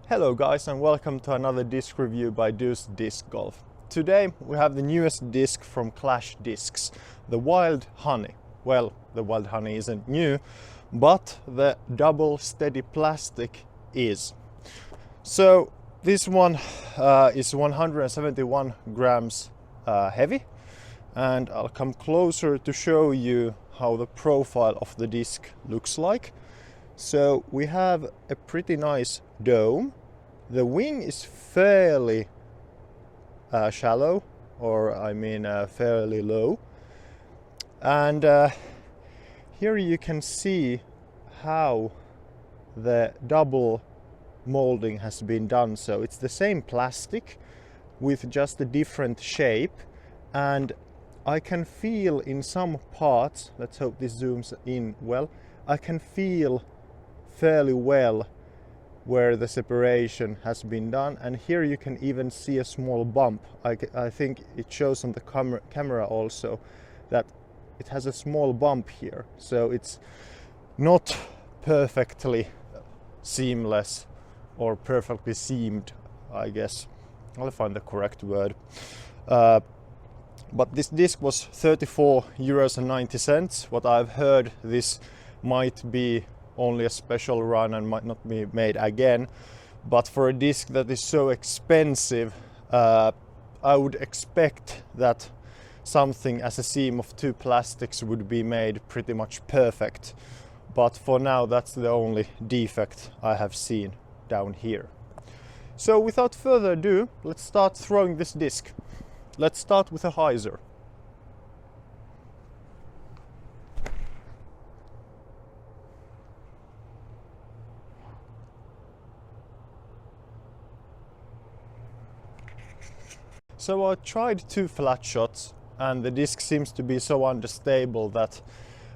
Hello guys, and welcome to another disc review by Deuz Disc Golf. Today we have the newest disc from Clashdiscs, the wildhoney. Well, the wildhoney isn't new, but the double steady plastic is. So this one is 171 grams heavy, and I'll come closer to show you how the profile of the disc looks like. So we have a pretty nice dome. The wing is fairly shallow, or fairly low. And here you can see how the double molding has been done. So it's the same plastic with just a different shape, and I can feel in some parts, let's hope this zooms in well, I can feel fairly well where the separation has been done, and here you can even see a small bump. I think it shows on the camera also that it has a small bump here, so it's not perfectly seamless or perfectly seamed, I guess. I'll find the correct word. But this disc was 34.90 €. What I've heard, this might be only a special run and might not be made again, but for a disc that is so expensive, I would expect that something as a seam of two plastics would be made pretty much perfect. But for now, that's the only defect I have seen down here. So without further ado, let's start throwing this disc. Let's start with a hyzer. So I tried two flat shots, and the disc seems to be so unstable that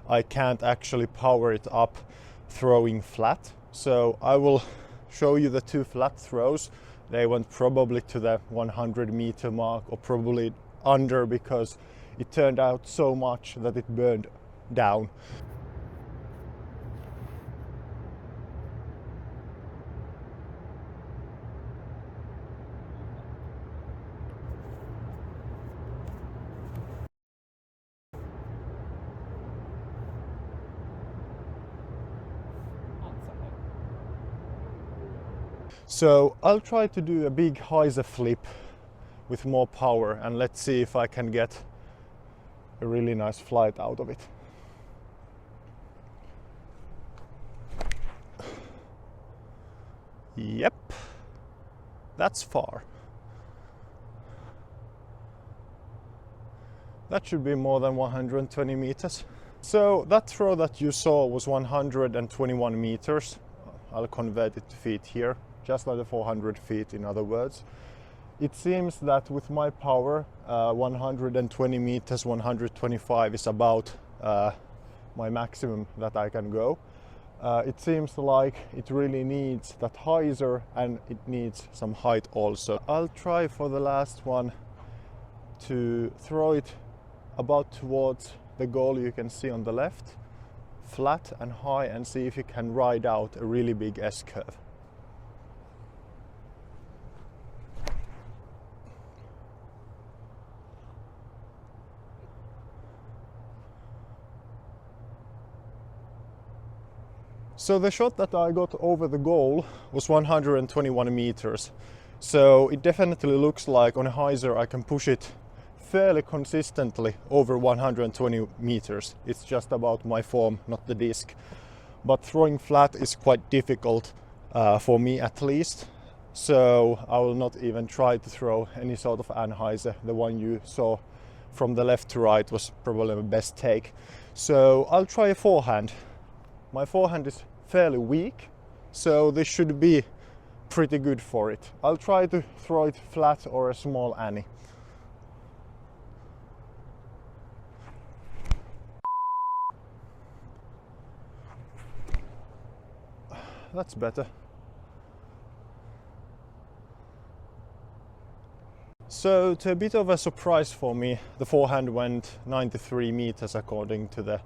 I can't actually power it up throwing flat. So I will show you the two flat throws. They went probably to the 100-meter mark, or probably under, because it turned out so much that it burned down. So I'll try to do a big hyzer flip with more power, and let's see if I can get a really nice flight out of it. Yep, that's far. That should be more than 120 meters. So that throw that you saw was 121 meters. I'll convert it to feet here. Just under 400 feet, in other words. It seems that with my power, 120 meters, 125 is about my maximum that I can go. It seems like it really needs that hyzer, and it needs some height also. I'll try for the last one to throw it about towards the goal you can see on the left, flat and high, and see if you can ride out a really big S-curve. So the shot that I got over the goal was 121 meters. So it definitely looks like on a hyzer I can push it fairly consistently over 120 meters. It's just about my form, not the disc. But throwing flat is quite difficult for me, at least. So I will not even try to throw any sort of anhyzer. The one you saw from the left to right was probably my best take. So I'll try a forehand. My forehand is fairly weak, so this should be pretty good for it. I'll try to throw it flat or a small any. That's better. So, to a bit of a surprise for me, the forehand went 93 meters according to the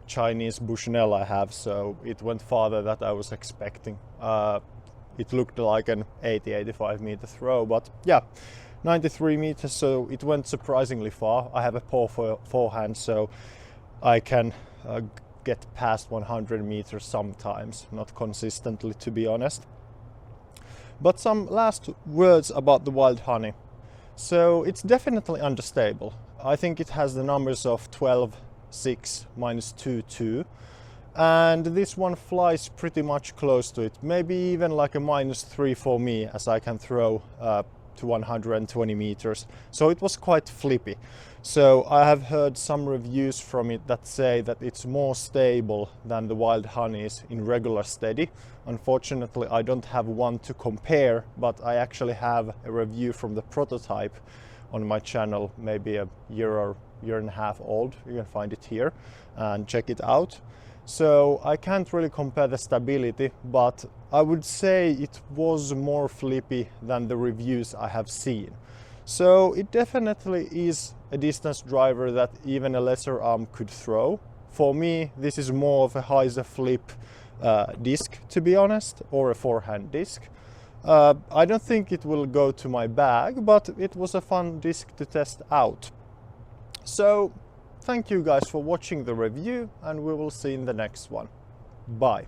Chinese Bushnell I have, so it went farther than I was expecting. it looked like an 80-85 meter throw, but yeah, 93 meters, so it went surprisingly far. I have a poor forehand, so I can get past 100 meters sometimes, not consistently to be honest. But some last words about the Wild Honey. So it's definitely understable. I think it has the numbers of 12, 6, -2, 2. And this one flies pretty much close to it, maybe even like a -3 for me, as I can throw to 120 meters. So it was quite flippy. So I have heard some reviews from it that say that it's more stable than the Wild Honeys in regular steady. Unfortunately, I don't have one to compare, but I actually have a review from the prototype on my channel, maybe a year or year and a half old. You can find it here and check it out. So I can't really compare the stability, but I would say it was more flippy than the reviews I have seen. So it definitely is a distance driver that even a lesser arm could throw. For me, this is more of a hyzer flip disc, to be honest, or a forehand disc. I don't think it will go to my bag, but it was a fun disc to test out. So thank you guys for watching the review, and we will see in the next one. Bye.